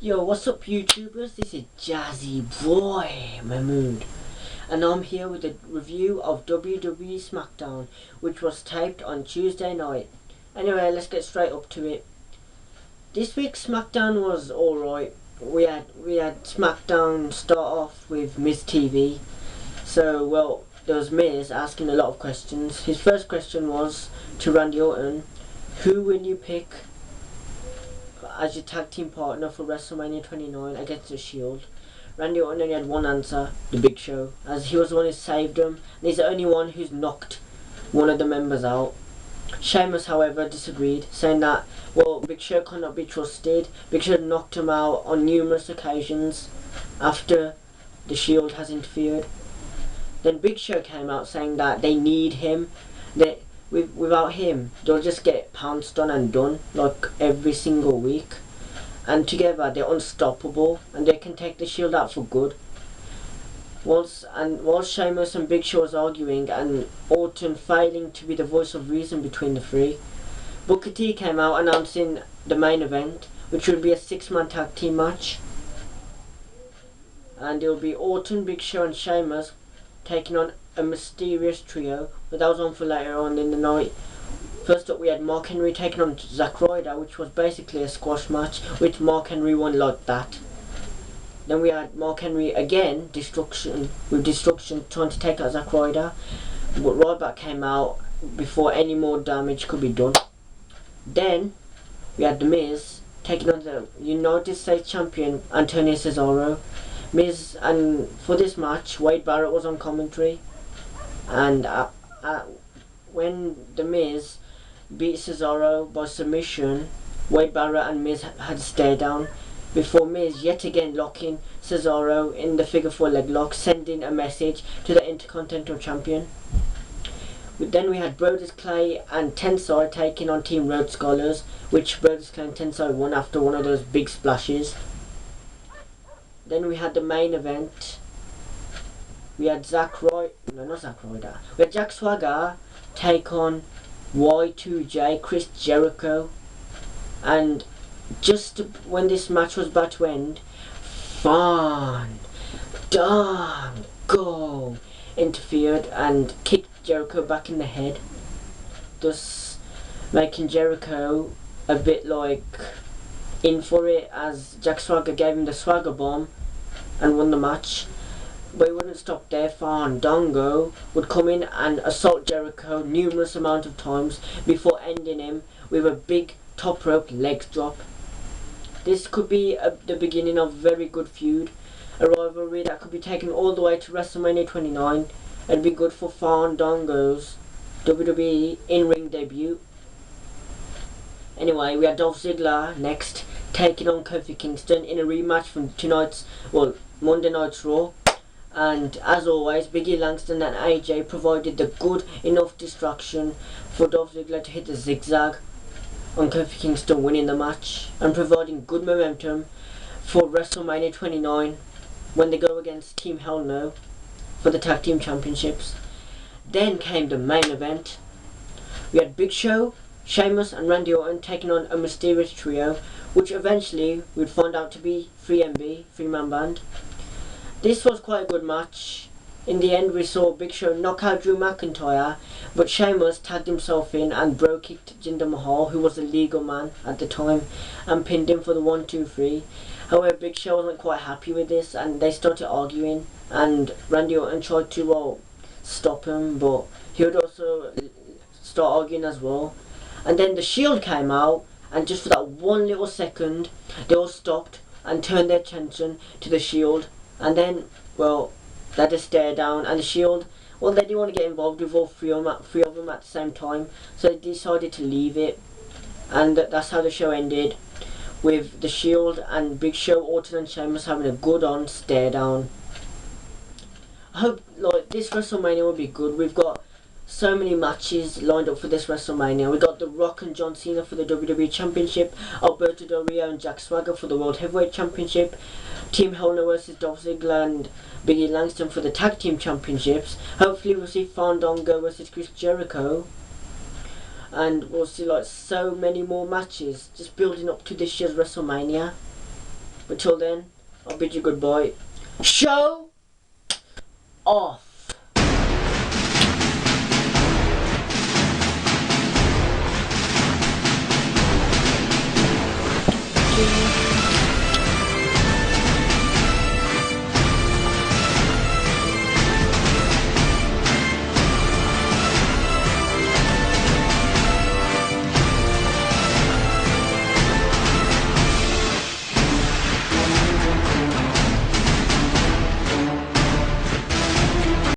Yo, what's up YouTubers? This is Jazzy Boy Mahmood, and I'm here with a review of Wwe Smackdown, which was taped on Tuesday night. Anyway, let's get straight up to it. This week's Smackdown was alright. We had Smackdown start off with Miz TV. So, well, there was Miz asking a lot of questions. His first question was to Randy Orton: who will you pick as your tag team partner for WrestleMania 29 against the Shield? Randy Orton only had one answer: the Big Show, as he was the one who saved him, and he's the only one who's knocked one of the members out. Sheamus, however, disagreed, saying that, well, Big Show cannot be trusted. Big Show knocked him out on numerous occasions after the Shield has interfered. Then Big Show came out saying that they need him, that without him they'll just get pounced on and done like every single week, and together they're unstoppable and they can take the Shield out for good. Whilst Sheamus and Big Show was arguing and Orton failing to be the voice of reason between the three, Booker T came out announcing the main event, which would be a 6-man tag team match, and it will be Orton, Big Show and Sheamus taking on a mysterious trio, but that was on for later on in the night. First up, we had Mark Henry taking on Zack Ryder, which was basically a squash match, which Mark Henry won like that. Then we had Mark Henry again, Destruction trying to take out Zack Ryder, but Ryback came out before any more damage could be done. Then we had The Miz taking on the United States champion Antonio Cesaro. Miz, and for this match, Wade Barrett was on commentary, and when The Miz beat Cesaro by submission, Wade Barrett and Miz had a stare down before Miz yet again locking Cesaro in the figure 4 leg lock, sending a message to the Intercontinental Champion. Then we had Brodus Clay and Tensai taking on Team Rhodes Scholars, which Brodus Clay and Tensai won after one of those big splashes. Then we had the main event. We had Jack Swagger take on Y2J, Chris Jericho, and just when this match was about to end, Fandango interfered and kicked Jericho back in the head, thus making Jericho a bit like in for it, as Jack Swagger gave him the Swagger Bomb and won the match. But it wouldn't stop there. Fandango would come in and assault Jericho numerous amount of times before ending him with a big top rope leg drop. This could be the beginning of a very good feud, a rivalry that could be taken all the way to WrestleMania 29 and be good for Fandango's WWE in-ring debut. Anyway, we had Dolph Ziggler next, taking on Kofi Kingston in a rematch from Monday Night's Raw. And as always, Biggie Langston and AJ provided the good enough distraction for Dolph Ziggler to hit the zigzag on Kofi Kingston, winning the match and providing good momentum for WrestleMania 29 when they go against Team Hell No for the Tag Team Championships. Then came the main event. We had Big Show, Sheamus and Randy Orton taking on a mysterious trio, which eventually we'd find out to be 3MB, 3-man band. This was quite a good match. In the end, we saw Big Show knock out Drew McIntyre, but Sheamus tagged himself in and bro kicked Jinder Mahal, who was a legal man at the time, and pinned him for the 1-2-3. However, Big Show wasn't quite happy with this, and they started arguing, and Randy Orton tried to stop him, but he would also start arguing as well. And then the Shield came out, and just for that one little second, they all stopped and turned their attention to the Shield. And then, well, they had a stare down, and the Shield, well, they didn't want to get involved with all three of them at the same time, so they decided to leave it. And that's how the show ended, with the Shield and Big Show, Orton and Sheamus having a good on stare down. I hope this WrestleMania will be good. We've got so many matches lined up for this WrestleMania. We got The Rock and John Cena for the WWE Championship, Alberto Del Rio and Jack Swagger for the World Heavyweight Championship, Team Hell No vs Dolph Ziggler and Biggie Langston for the Tag Team Championships. Hopefully we'll see Fandango vs Chris Jericho, and we'll see so many more matches just building up to this year's WrestleMania. But till then, I'll bid you goodbye. Show off. Thank you.